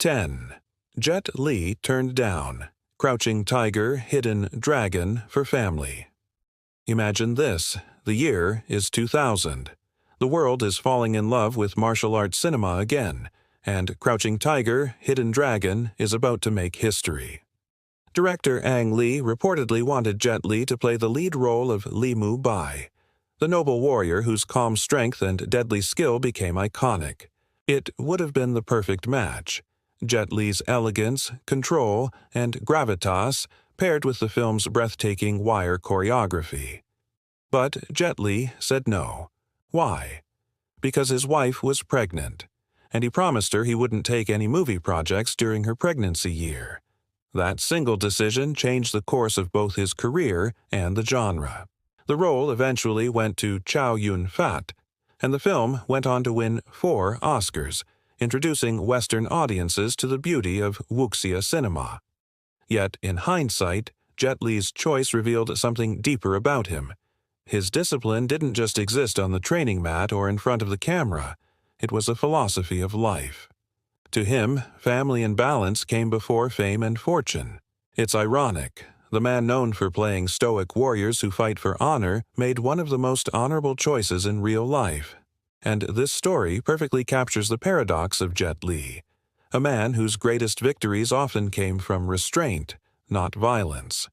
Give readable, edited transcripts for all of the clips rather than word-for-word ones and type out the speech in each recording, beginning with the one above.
10. Jet Li turned down Crouching Tiger, Hidden Dragon for family. Imagine this. The year is 2000. The world is falling in love with martial arts cinema again, and Crouching Tiger, Hidden Dragon is about to make history. Director Ang Lee reportedly wanted Jet Li to play the lead role of Romeo Must Die, the noble warrior whose calm strength and deadly skill became iconic. It would have been the perfect match. Jet Li's elegance, control, and gravitas paired with the film's breathtaking wire choreography. But Jet Li said no. Why? Because his wife was pregnant, and he promised her he wouldn't take any movie projects during her pregnancy year. That single decision changed the course of both his career and the genre. The role eventually went to Chow Yun-fat, and the film went on to win 4 Oscars, introducing Western audiences to the beauty of wuxia cinema. Yet, in hindsight, Jet Li's choice revealed something deeper about him. His discipline didn't just exist on the training mat or in front of the camera. It was a philosophy of life. To him, family and balance came before fame and fortune. It's ironic. The man known for playing stoic warriors who fight for honor made one of the most honorable choices in real life. And this story perfectly captures the paradox of Jet Li, a man whose greatest victories often came from restraint, not violence.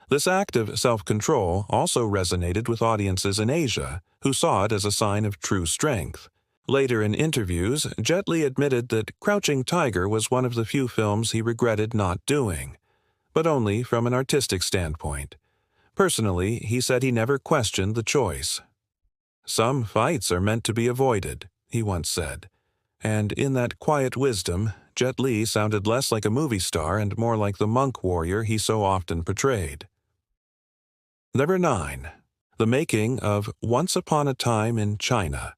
This act of self-control also resonated with audiences in Asia, who saw it as a sign of true strength. Later in interviews, Jet Li admitted that Crouching Tiger was one of the few films he regretted not doing, but only from an artistic standpoint. Personally, he said he never questioned the choice. "Some fights are meant to be avoided," he once said. And in that quiet wisdom, Jet Li sounded less like a movie star and more like the monk warrior he so often portrayed. Number 9. The making of Once Upon a Time in China.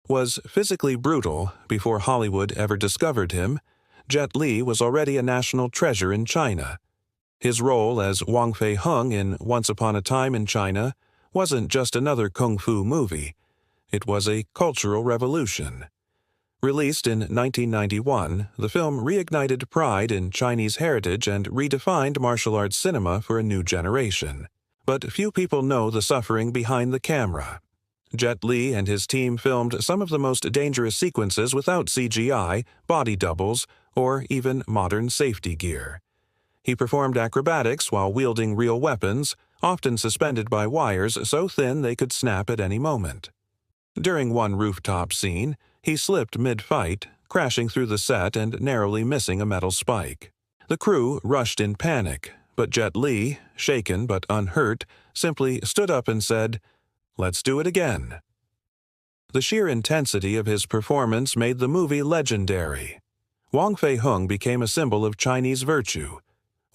Was physically brutal before Hollywood ever discovered him, Jet Li was already a national treasure in China. His role as Wang Fei Hung in Once Upon a Time in China wasn't just another kung fu movie. It was a cultural revolution. Released in 1991, the film reignited pride in Chinese heritage and redefined martial arts cinema for a new generation. But few people know the suffering behind the camera. Jet Li and his team filmed some of the most dangerous sequences without CGI, body doubles, or even modern safety gear. He performed acrobatics while wielding real weapons, often suspended by wires so thin they could snap at any moment. During one rooftop scene, he slipped mid-fight, crashing through the set and narrowly missing a metal spike. The crew rushed in panic, but Jet Li, shaken but unhurt, simply stood up and said, "Let's do it again." The sheer intensity of his performance made the movie legendary. Wang Fei Hung became a symbol of Chinese virtue.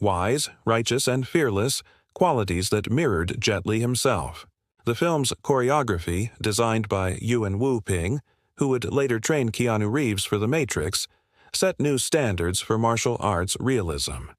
Wise, righteous, and fearless, qualities that mirrored Jet Li himself. The film's choreography, designed by Yuan Wu Ping, who would later train Keanu Reeves for The Matrix, set new standards for martial arts realism.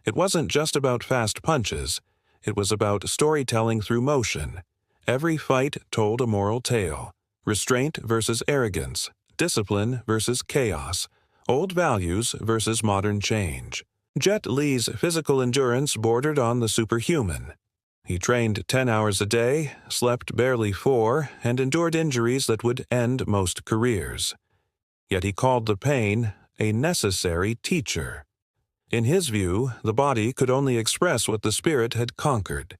It wasn't just about fast punches. It was about storytelling through motion. Every fight told a moral tale. Restraint versus arrogance, discipline versus chaos, old values versus modern change. Jet Li's physical endurance bordered on the superhuman. He trained 10 hours a day, slept barely 4, and endured injuries that would end most careers. Yet he called the pain a necessary teacher. In his view, the body could only express what the spirit had conquered.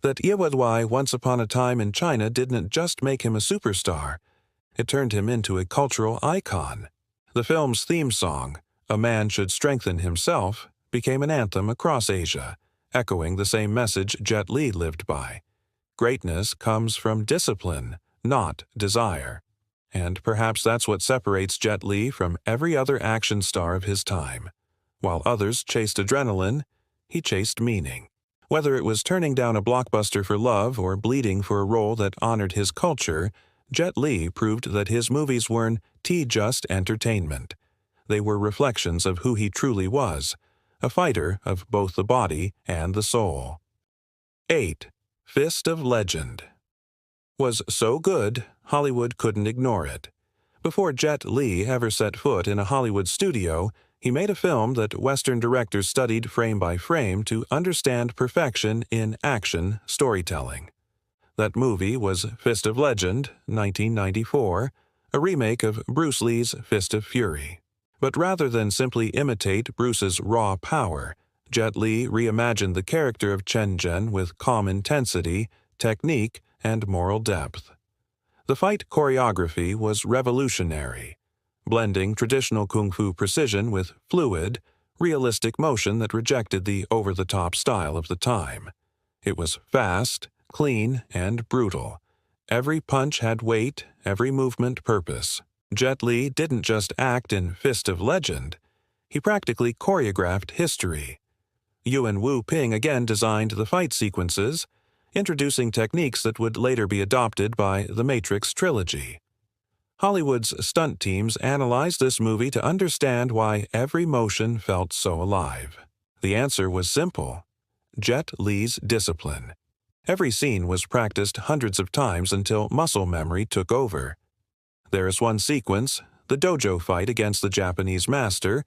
That Ye Wei Once Upon a Time in China didn't just make him a superstar, it turned him into a cultural icon. The film's theme song, "A Man Should Strengthen Himself," became an anthem across Asia, echoing the same message Jet Li lived by. Greatness comes from discipline, not desire. And perhaps that's what separates Jet Li from every other action star of his time. While others chased adrenaline, he chased meaning. Whether it was turning down a blockbuster for love or bleeding for a role that honored his culture, Jet Li proved that his movies weren't just entertainment. They were reflections of who he truly was, a fighter of both the body and the soul. 8. Fist of Legend. Was so good, Hollywood couldn't ignore it. Before Jet Li ever set foot in a Hollywood studio, he made a film that Western directors studied frame by frame to understand perfection in action storytelling. That movie was Fist of Legend, 1994, a remake of Bruce Lee's Fist of Fury. But rather than simply imitate Bruce's raw power, Jet Li reimagined the character of Chen Zhen with calm intensity, technique, and moral depth. The fight choreography was revolutionary, blending traditional kung fu precision with fluid, realistic motion that rejected the over-the-top style of the time. It was fast, clean, and brutal. Every punch had weight, every movement purpose. Jet Li didn't just act in Fist of Legend, he practically choreographed history. Yuan Wu Ping again designed the fight sequences, introducing techniques that would later be adopted by the Matrix trilogy. Hollywood's stunt teams analyzed this movie to understand why every motion felt so alive. The answer was simple: Jet Li's discipline. Every scene was practiced hundreds of times until muscle memory took over. There is one sequence, the dojo fight against the Japanese master,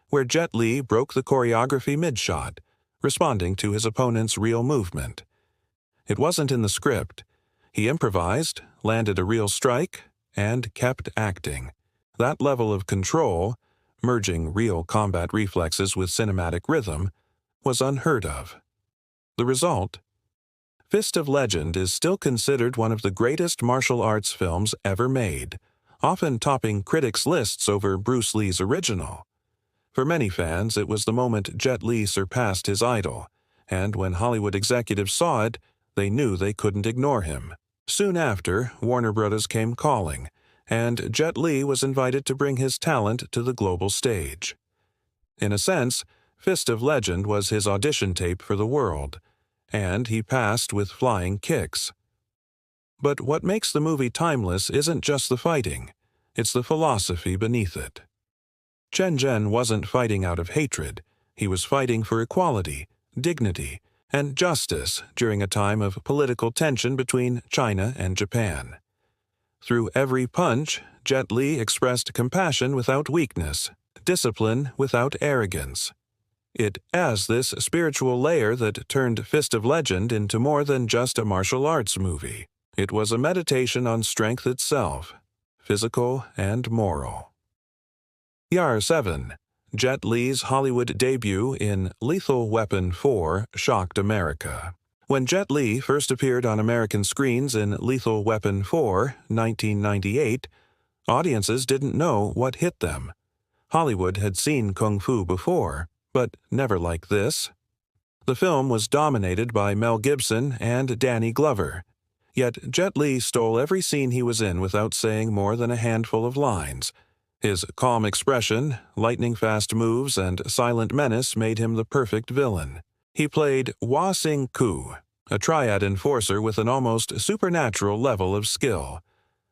where Jet Li broke the choreography mid-shot, responding to his opponent's real movement. It wasn't in the script. He improvised, landed a real strike, and kept acting. That level of control, merging real combat reflexes with cinematic rhythm, was unheard of. The result? Fist of Legend is still considered one of the greatest martial arts films ever made, often topping critics' lists over Bruce Lee's original. For many fans, it was the moment Jet Li surpassed his idol, and when Hollywood executives saw it, they knew they couldn't ignore him. Soon after, Warner Bros. Came calling, and Jet Li was invited to bring his talent to the global stage. In a sense, Fist of Legend was his audition tape for the world, and he passed with flying kicks. But what makes the movie timeless isn't just the fighting, it's the philosophy beneath it. Chen Zhen wasn't fighting out of hatred, he was fighting for equality, dignity, and justice during a time of political tension between China and Japan. Through every punch, Jet Li expressed compassion without weakness, discipline without arrogance. It has this spiritual layer that turned Fist of Legend into more than just a martial arts movie. It was a meditation on strength itself, physical and moral. Yar 7. Jet Li's Hollywood debut in Lethal Weapon 4 shocked America. When Jet Li first appeared on American screens in Lethal Weapon 4, 1998, audiences didn't know what hit them. Hollywood had seen kung fu before, but never like this. The film was dominated by Mel Gibson and Danny Glover, yet Jet Li stole every scene he was in without saying more than a handful of lines. His calm expression, lightning-fast moves, and silent menace made him the perfect villain. He played Hua Sing Ku, a triad enforcer with an almost supernatural level of skill.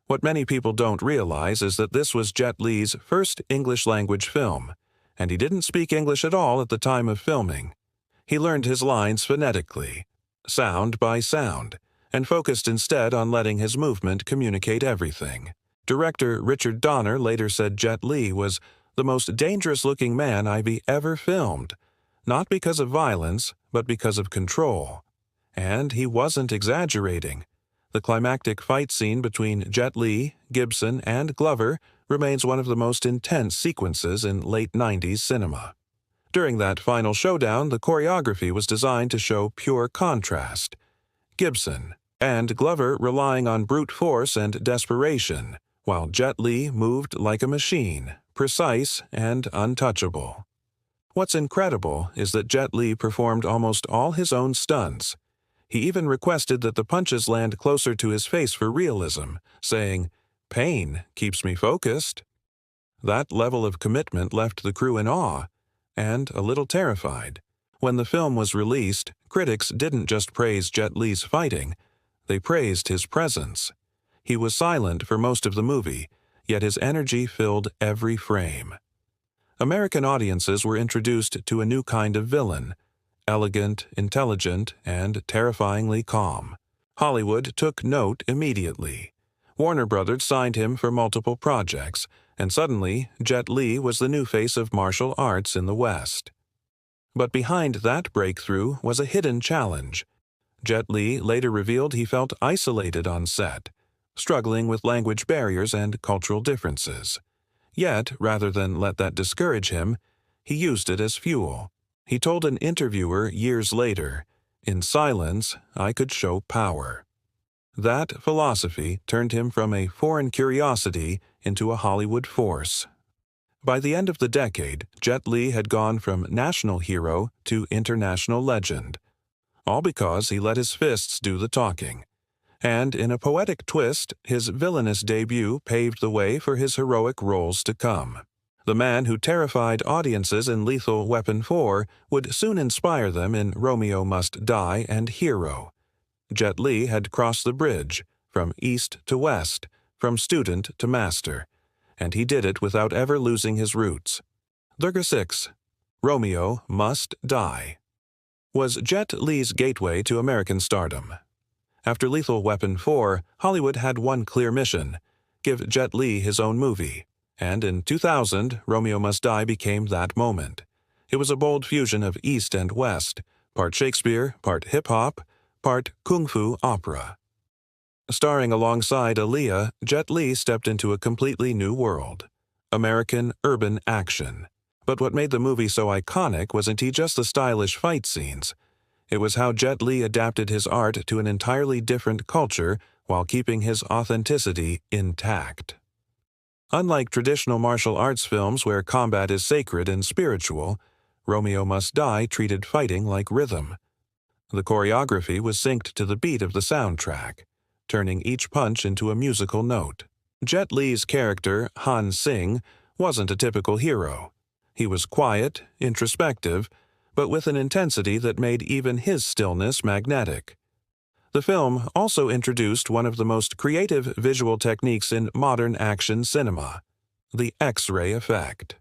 What many people don't realize is that this was Jet Li's first English-language film, and he didn't speak English at all at the time of filming. He learned his lines phonetically, sound by sound, and focused instead on letting his movement communicate everything. Director Richard Donner later said Jet Li was the most dangerous-looking man I've ever filmed, not because of violence, but because of control. And he wasn't exaggerating. The climactic fight scene between Jet Li, Gibson, and Glover remains one of the most intense sequences in late 90s cinema. During that final showdown, the choreography was designed to show pure contrast. Gibson and Glover relying on brute force and desperation, while Jet Li moved like a machine, precise and untouchable. What's incredible is that Jet Li performed almost all his own stunts. He even requested that the punches land closer to his face for realism, saying, "Pain keeps me focused." That level of commitment left the crew in awe, and a little terrified. When the film was released, critics didn't just praise Jet Li's fighting, they praised his presence. He was silent for most of the movie, yet his energy filled every frame. American audiences were introduced to a new kind of villain, elegant, intelligent, and terrifyingly calm. Hollywood took note immediately. Warner Brothers signed him for multiple projects, and suddenly Jet Li was the new face of martial arts in the West. But behind that breakthrough was a hidden challenge. Jet Li later revealed he felt isolated on set, struggling with language barriers and cultural differences. Yet, rather than let that discourage him, he used it as fuel. He told an interviewer years later, "In silence, I could show power." That philosophy turned him from a foreign curiosity into a Hollywood force. By the end of the decade, Jet Li had gone from national hero to international legend, all because he let his fists do the talking. And in a poetic twist, his villainous debut paved the way for his heroic roles to come. The man who terrified audiences in Lethal Weapon 4 would soon inspire them in Romeo Must Die and Hero. Jet Li had crossed the bridge, from east to west, from student to master, and he did it without ever losing his roots. Durga 6. Romeo Must Die was Jet Li's gateway to American stardom. After Lethal Weapon 4, Hollywood had one clear mission: give Jet Li his own movie. And in 2000, Romeo Must Die became that moment. It was a bold fusion of East and West, part Shakespeare, part hip-hop, part kung fu opera. Starring alongside Aaliyah, Jet Li stepped into a completely new world: American urban action. But what made the movie so iconic wasn't just the stylish fight scenes. It was how Jet Li adapted his art to an entirely different culture while keeping his authenticity intact. Unlike traditional martial arts films where combat is sacred and spiritual, Romeo Must Die treated fighting like rhythm. The choreography was synced to the beat of the soundtrack, turning each punch into a musical note. Jet Li's character, Han Sing, wasn't a typical hero. He was quiet, introspective, but with an intensity that made even his stillness magnetic. The film also introduced one of the most creative visual techniques in modern action cinema: the X-ray effect.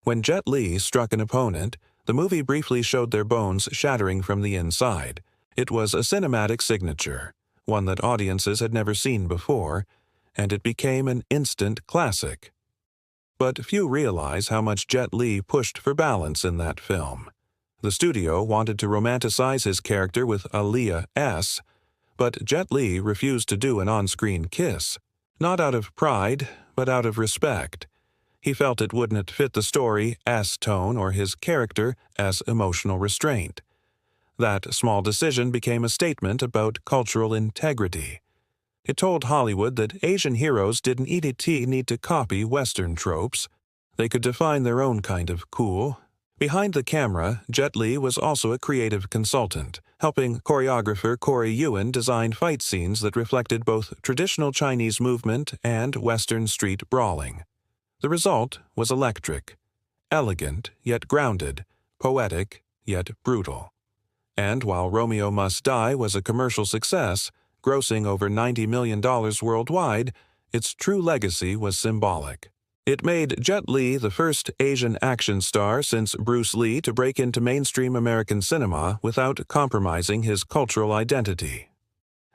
When Jet Li struck an opponent, the movie briefly showed their bones shattering from the inside. It was a cinematic signature, one that audiences had never seen before, and it became an instant classic. But few realize how much Jet Li pushed for balance in that film. The studio wanted to romanticize his character with Aaliyah S., but Jet Li refused to do an on-screen kiss. Not out of pride, but out of respect. He felt it wouldn't fit the story S tone or his character as emotional restraint. That small decision became a statement about cultural integrity. It told Hollywood that Asian heroes didn't need to copy Western tropes. They could define their own kind of cool. Behind the camera, Jet Li was also a creative consultant, helping choreographer Corey Yuen design fight scenes that reflected both traditional Chinese movement and Western street brawling. The result was electric, elegant yet grounded, poetic yet brutal. And while Romeo Must Die was a commercial success, grossing over $90 million worldwide, its true legacy was symbolic. It made Jet Li the first Asian action star since Bruce Lee to break into mainstream American cinema without compromising his cultural identity.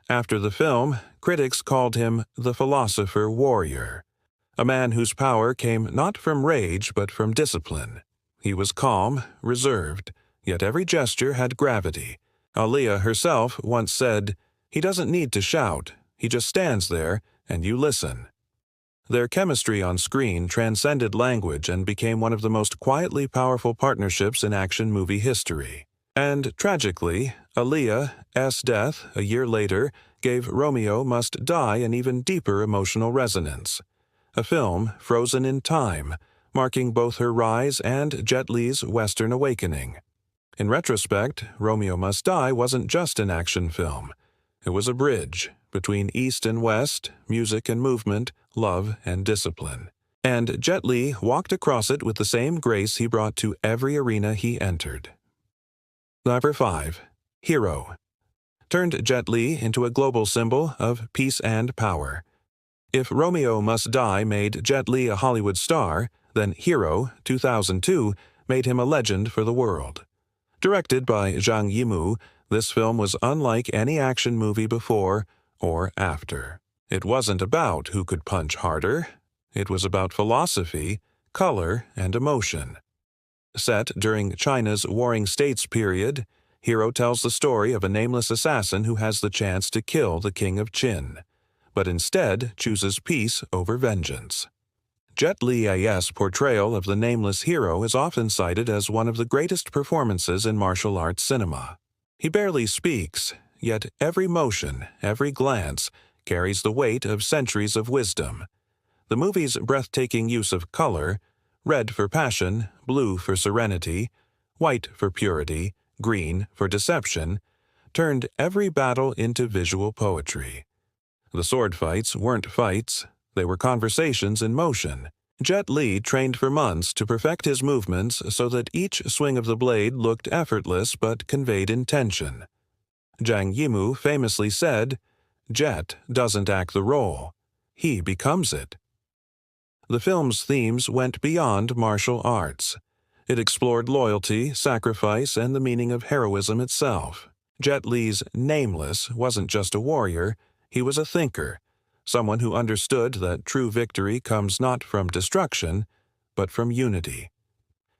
After the film, critics called him the philosopher warrior, a man whose power came not from rage but from discipline. He was calm, reserved, yet every gesture had gravity. Aaliyah herself once said, "He doesn't need to shout, he just stands there and you listen." Their chemistry on screen transcended language and became one of the most quietly powerful partnerships in action movie history. And tragically, Aaliyah's death a year later gave Romeo Must Die an even deeper emotional resonance. A film frozen in time, marking both her rise and Jet Li's Western awakening. In retrospect, Romeo Must Die wasn't just an action film. It was a bridge between East and West, music and movement, love and discipline. And Jet Li walked across it with the same grace he brought to every arena he entered. Number 5. Hero. Turned Jet Li into a global symbol of peace and power. If Romeo Must Die made Jet Li a Hollywood star, then Hero, 2002, made him a legend for the world. Directed by Zhang Yimou, this film was unlike any action movie before or after. It wasn't about who could punch harder. It was about philosophy, color, and emotion. Set during China's Warring States period, Hero tells the story of a nameless assassin who has the chance to kill the king of Qin, but instead chooses peace over vengeance. Jet Li's portrayal of the nameless hero is often cited as one of the greatest performances in martial arts cinema. He barely speaks, yet every motion, every glance, carries the weight of centuries of wisdom. The movie's breathtaking use of color, red for passion, blue for serenity, white for purity, green for deception, turned every battle into visual poetry. The sword fights weren't fights, they were conversations in motion. Jet Li trained for months to perfect his movements so that each swing of the blade looked effortless but conveyed intention. Zhang Yimou famously said, "Jet doesn't act the role, he becomes it." The film's themes went beyond martial arts. It explored loyalty, sacrifice, and the meaning of heroism itself. Jet Li's Nameless wasn't just a warrior, he was a thinker, someone who understood that true victory comes not from destruction, but from unity.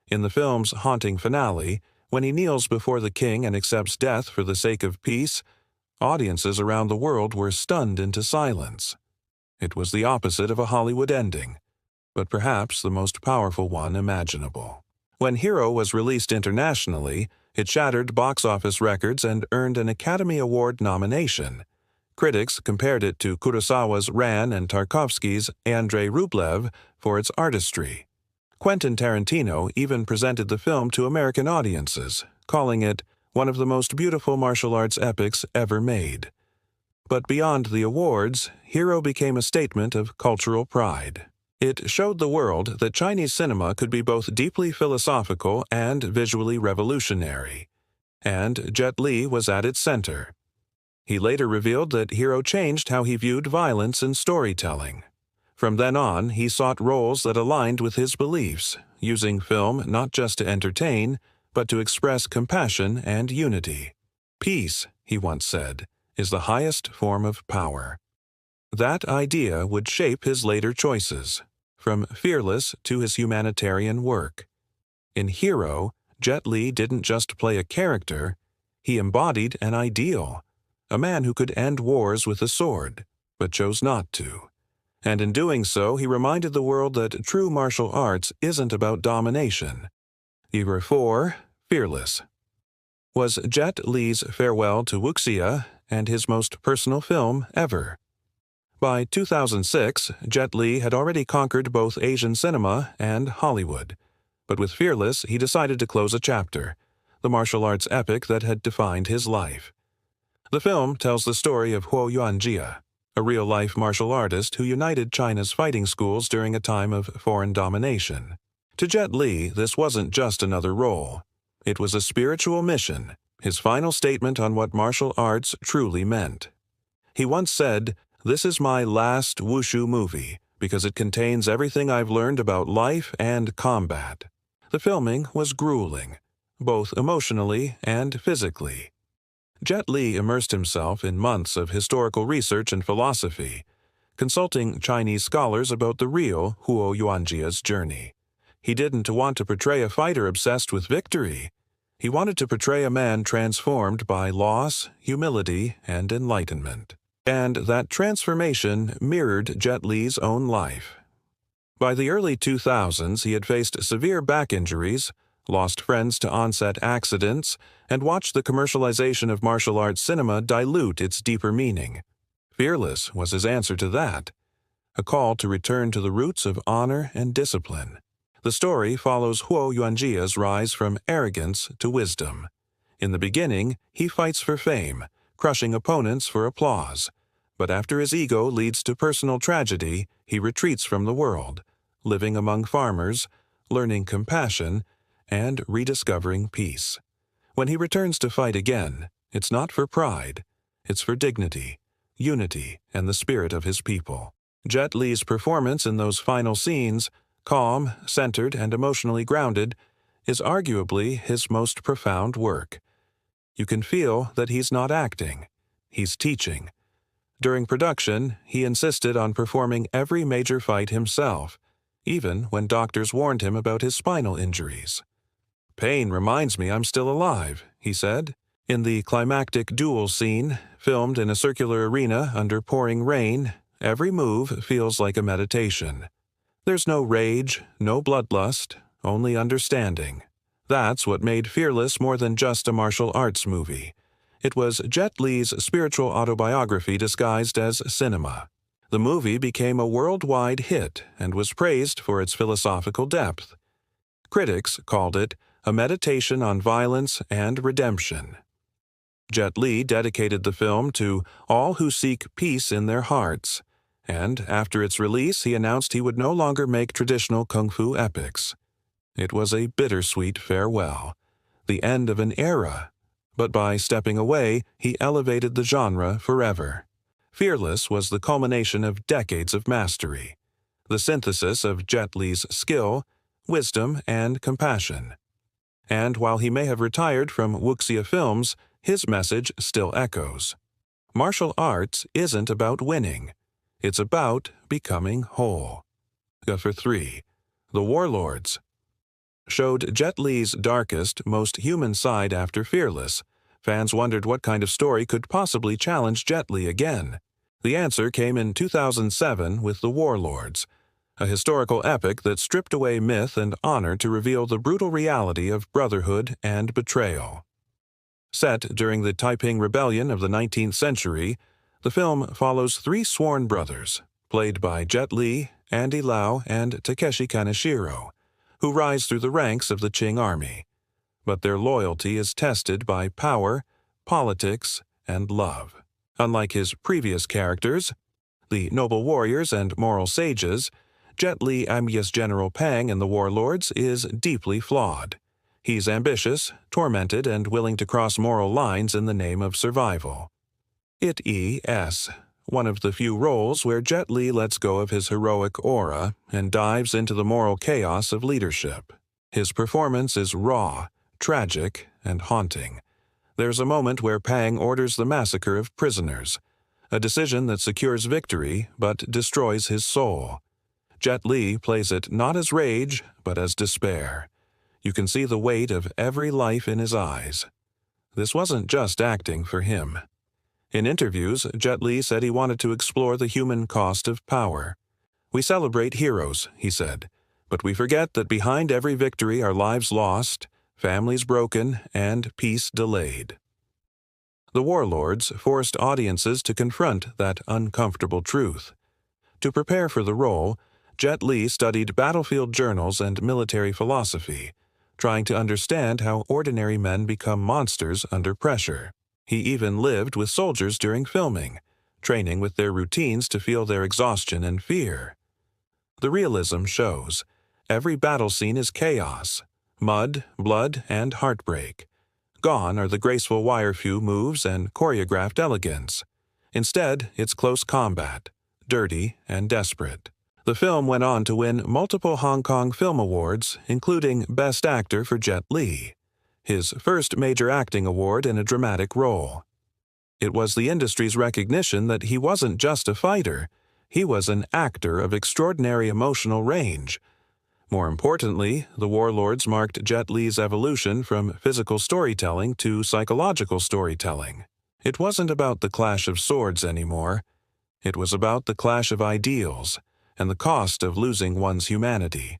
In the film's haunting finale, when he kneels before the king and accepts death for the sake of peace, audiences around the world were stunned into silence. It was the opposite of a Hollywood ending, but perhaps the most powerful one imaginable. When Hero was released internationally, it shattered box office records and earned an Academy Award nomination. Critics compared it to Kurosawa's Ran and Tarkovsky's Andrei Rublev for its artistry. Quentin Tarantino even presented the film to American audiences, calling it one of the most beautiful martial arts epics ever made. But beyond the awards, Hero became a statement of cultural pride. It showed the world that Chinese cinema could be both deeply philosophical and visually revolutionary. And Jet Li was at its center. He later revealed that Hero changed how he viewed violence in storytelling. From then on, he sought roles that aligned with his beliefs, using film not just to entertain, but to express compassion and unity. "Peace," he once said, "is the highest form of power." That idea would shape his later choices, from Fearless to his humanitarian work. In Hero, Jet Li didn't just play a character, he embodied an ideal, a man who could end wars with a sword, but chose not to. And in doing so, he reminded the world that true martial arts isn't about domination. Number 4, Fearless, was Jet Li's farewell to wuxia and his most personal film ever. By 2006, Jet Li had already conquered both Asian cinema and Hollywood. But with Fearless, he decided to close a chapter, the martial arts epic that had defined his life. The film tells the story of Huo Yuanjie, a real-life martial artist who united China's fighting schools during a time of foreign domination. To Jet Li, this wasn't just another role. It was a spiritual mission, his final statement on what martial arts truly meant. He once said, "This is my last wushu movie, because it contains everything I've learned about life and combat." The filming was grueling, both emotionally and physically. Jet Li immersed himself in months of historical research and philosophy, consulting Chinese scholars about the real Huo Yuanjie's journey. He didn't want to portray a fighter obsessed with victory. He wanted to portray a man transformed by loss, humility, and enlightenment. And that transformation mirrored Jet Li's own life. By the early 2000s, he had faced severe back injuries, lost friends to onset accidents, and watched the commercialization of martial arts cinema dilute its deeper meaning. Fearless was his answer to that, a call to return to the roots of honor and discipline. The story follows Huo Yuanjie's rise from arrogance to wisdom. In the beginning, he fights for fame, crushing opponents for applause. But after his ego leads to personal tragedy, he retreats from the world, living among farmers, learning compassion, and rediscovering peace. When he returns to fight again, it's not for pride, it's for dignity, unity, and the spirit of his people. Jet Li's performance in those final scenes, calm, centered, and emotionally grounded, is arguably his most profound work. You can feel that he's not acting, he's teaching. During production, he insisted on performing every major fight himself, even when doctors warned him about his spinal injuries. "Pain reminds me I'm still alive," he said. In the climactic duel scene, filmed in a circular arena under pouring rain, every move feels like a meditation. There's no rage, no bloodlust, only understanding. That's what made Fearless more than just a martial arts movie. It was Jet Li's spiritual autobiography disguised as cinema. The movie became a worldwide hit and was praised for its philosophical depth. Critics called it a meditation on violence and redemption. Jet Li dedicated the film to all who seek peace in their hearts, and after its release he announced he would no longer make traditional kung fu epics. It was a bittersweet farewell, the end of an era, but by stepping away, he elevated the genre forever. Fearless was the culmination of decades of mastery, the synthesis of Jet Li's skill, wisdom, and compassion. And while he may have retired from wuxia films, his message still echoes. Martial arts isn't about winning. It's about becoming whole. For 3. The Warlords showed Jet Li's darkest, most human side after Fearless. Fans wondered what kind of story could possibly challenge Jet Li again. The answer came in 2007 with The Warlords, a historical epic that stripped away myth and honor to reveal the brutal reality of brotherhood and betrayal. Set during the Taiping Rebellion of the 19th century, the film follows 3 sworn brothers, played by Jet Li, Andy Lau, and Takeshi Kaneshiro, who rise through the ranks of the Qing army. But their loyalty is tested by power, politics, and love. Unlike his previous characters, the noble warriors and moral sages, Jet Li alias General Pang in The Warlords is deeply flawed. He's ambitious, tormented, and willing to cross moral lines in the name of survival. It is one of the few roles where Jet Li lets go of his heroic aura and dives into the moral chaos of leadership. His performance is raw, tragic, and haunting. There's a moment where Pang orders the massacre of prisoners, a decision that secures victory but destroys his soul. Jet Li plays it not as rage, but as despair. You can see the weight of every life in his eyes. This wasn't just acting for him. In interviews, Jet Li said he wanted to explore the human cost of power. "We celebrate heroes," he said, "but we forget that behind every victory are lives lost, families broken, and peace delayed." The Warlords forced audiences to confront that uncomfortable truth. To prepare for the role, Jet Li studied battlefield journals and military philosophy, trying to understand how ordinary men become monsters under pressure. He even lived with soldiers during filming, training with their routines to feel their exhaustion and fear. The realism shows. Every battle scene is chaos, mud, blood, and heartbreak. Gone are the graceful wire-few moves and choreographed elegance. Instead, it's close combat, dirty and desperate. The film went on to win multiple Hong Kong Film Awards, including Best Actor for Jet Li, his first major acting award in a dramatic role. It was the industry's recognition that he wasn't just a fighter, he was an actor of extraordinary emotional range. More importantly, The Warlords marked Jet Li's evolution from physical storytelling to psychological storytelling. It wasn't about the clash of swords anymore. It was about the clash of ideals and the cost of losing one's humanity.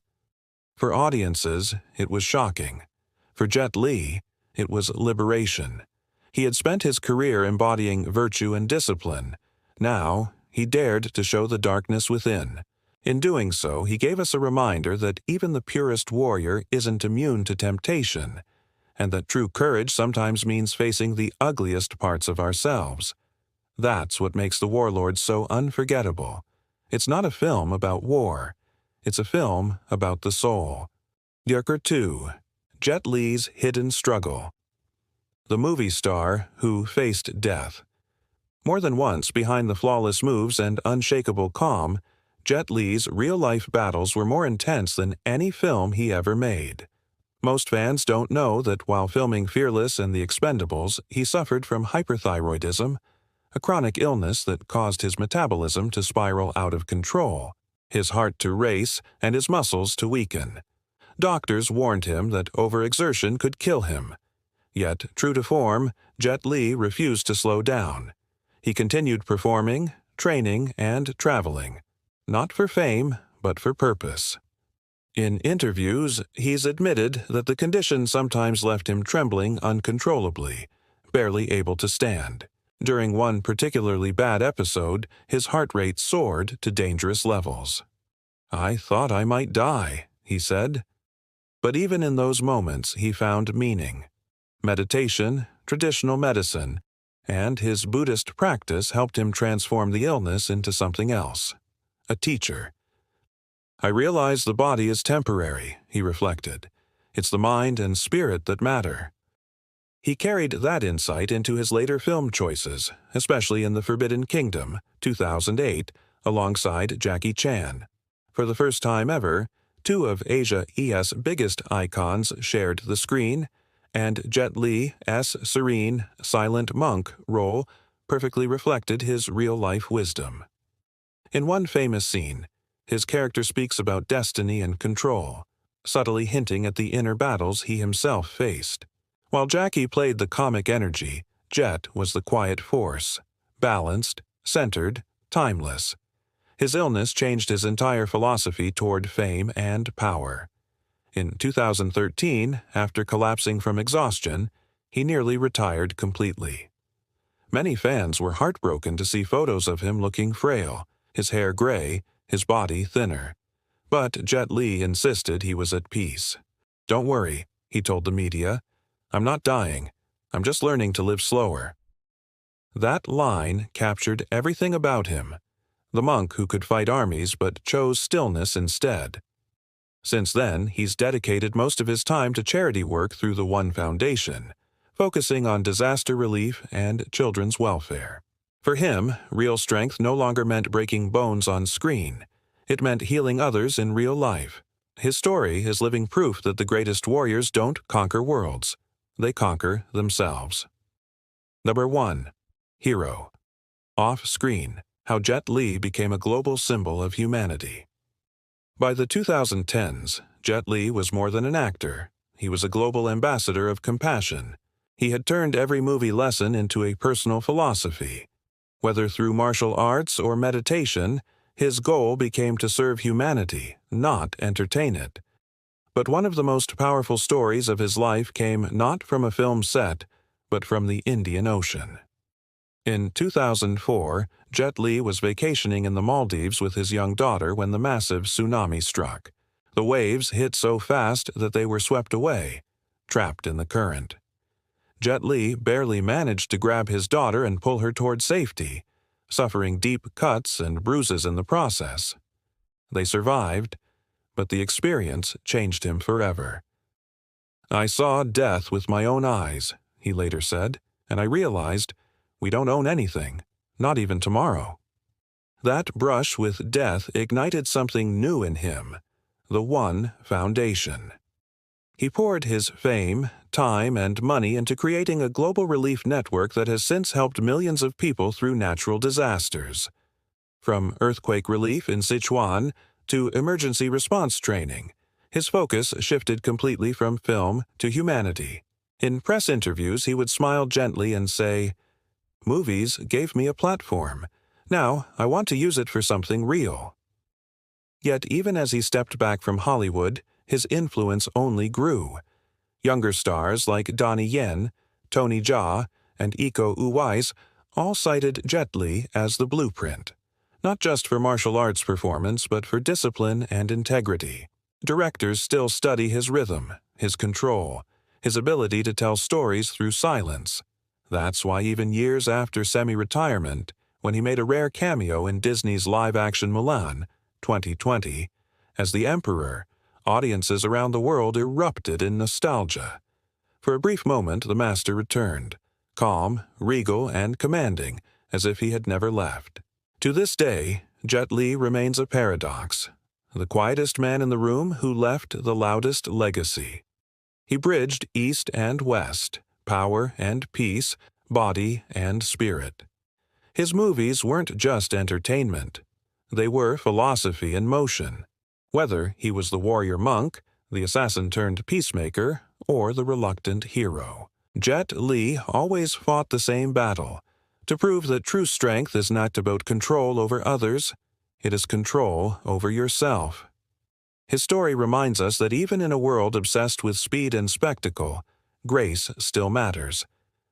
For audiences, it was shocking. For Jet Li, it was liberation. He had spent his career embodying virtue and discipline. Now, he dared to show the darkness within. In doing so, he gave us a reminder that even the purest warrior isn't immune to temptation, and that true courage sometimes means facing the ugliest parts of ourselves. That's what makes The Warlords so unforgettable. It's not a film about war. It's a film about the soul. 2. Jet Li's hidden struggle. The movie star who faced death. More than once, behind the flawless moves and unshakable calm, Jet Li's real-life battles were more intense than any film he ever made. Most fans don't know that while filming Fearless and The Expendables, he suffered from hyperthyroidism, a chronic illness that caused his metabolism to spiral out of control, his heart to race, and his muscles to weaken. Doctors warned him that overexertion could kill him. Yet, true to form, Jet Li refused to slow down. He continued performing, training, and traveling, not for fame, but for purpose. In interviews, he's admitted that the condition sometimes left him trembling uncontrollably, barely able to stand. During one particularly bad episode, his heart rate soared to dangerous levels. "I thought I might die," he said. But even in those moments, he found meaning. Meditation, traditional medicine, and his Buddhist practice helped him transform the illness into something else, a teacher. "I realize the body is temporary," he reflected. "It's the mind and spirit that matter." He carried that insight into his later film choices, especially in The Forbidden Kingdom, 2008, alongside Jackie Chan. For the first time ever, two of Asia's biggest icons shared the screen, and Jet Li's serene, silent monk role perfectly reflected his real-life wisdom. In one famous scene, his character speaks about destiny and control, subtly hinting at the inner battles he himself faced. While Jackie played the comic energy, Jet was the quiet force, balanced, centered, timeless. His illness changed his entire philosophy toward fame and power. In 2013, after collapsing from exhaustion, he nearly retired completely. Many fans were heartbroken to see photos of him looking frail, his hair gray, his body thinner. But Jet Li insisted he was at peace. "Don't worry," he told the media. "I'm not dying. I'm just learning to live slower." That line captured everything about him, the monk who could fight armies but chose stillness instead. Since then, he's dedicated most of his time to charity work through the One Foundation, focusing on disaster relief and children's welfare. For him, real strength no longer meant breaking bones on screen. It meant healing others in real life. His story is living proof that the greatest warriors don't conquer worlds. They conquer themselves. Number 1. Hero. Off-screen, how Jet Li became a global symbol of humanity. By the 2010s, Jet Li was more than an actor. He was a global ambassador of compassion. He had turned every movie lesson into a personal philosophy. Whether through martial arts or meditation, his goal became to serve humanity, not entertain it. But one of the most powerful stories of his life came not from a film set, but from the Indian Ocean. In 2004, Jet Li was vacationing in the Maldives with his young daughter when the massive tsunami struck. The waves hit so fast that they were swept away, trapped in the current. Jet Li barely managed to grab his daughter and pull her toward safety, suffering deep cuts and bruises in the process. They survived, but the experience changed him forever. "I saw death with my own eyes," he later said, "and I realized we don't own anything, not even tomorrow." That brush with death ignited something new in him, the One Foundation. He poured his fame, time, and money into creating a global relief network that has since helped millions of people through natural disasters. From earthquake relief in Sichuan to emergency response training, his focus shifted completely from film to humanity. In press interviews, he would smile gently and say, "Movies gave me a platform. Now I want to use it for something real." Yet even as he stepped back from Hollywood, his influence only grew. Younger stars like Donnie Yen, Tony Jaa, and Iko Uwais all cited Jet Li as the blueprint, not just for martial arts performance but for discipline and integrity. Directors still study his rhythm, his control, his ability to tell stories through silence. That's why even years after semi-retirement, when he made a rare cameo in Disney's live-action Mulan, 2020, as the Emperor, audiences around the world erupted in nostalgia. For a brief moment, the master returned, calm, regal, and commanding, as if he had never left. To this day, Jet Li remains a paradox, the quietest man in the room who left the loudest legacy. He bridged East and West, power and peace, body and spirit. His movies weren't just entertainment. They were philosophy in motion. Whether he was the warrior monk, the assassin-turned-peacemaker, or the reluctant hero, Jet Li always fought the same battle, to prove that true strength is not about control over others, it is control over yourself. His story reminds us that even in a world obsessed with speed and spectacle, grace still matters.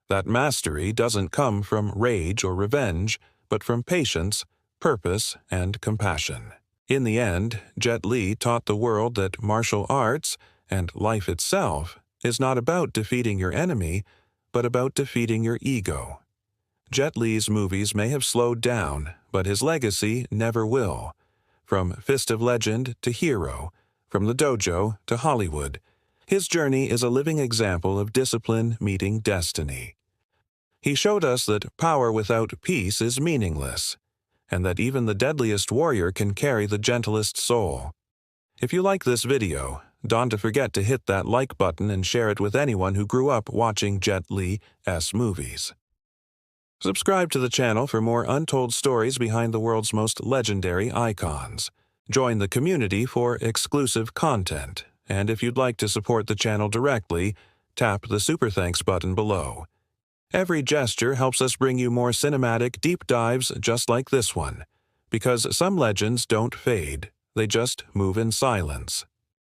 That mastery doesn't come from rage or revenge, but from patience, purpose, and compassion. In the end, Jet Li taught the world that martial arts, and life itself, is not about defeating your enemy, but about defeating your ego. Jet Li's movies may have slowed down, but his legacy never will. From Fist of Legend to Hero, from the dojo to Hollywood, his journey is a living example of discipline meeting destiny. He showed us that power without peace is meaningless, and that even the deadliest warrior can carry the gentlest soul. If you like this video, don't forget to hit that like button and share it with anyone who grew up watching Jet Li's movies. Subscribe to the channel for more untold stories behind the world's most legendary icons. Join the community for exclusive content, and if you'd like to support the channel directly, tap the Super Thanks button below. Every gesture helps us bring you more cinematic deep dives just like this one, because some legends don't fade, they just move in silence.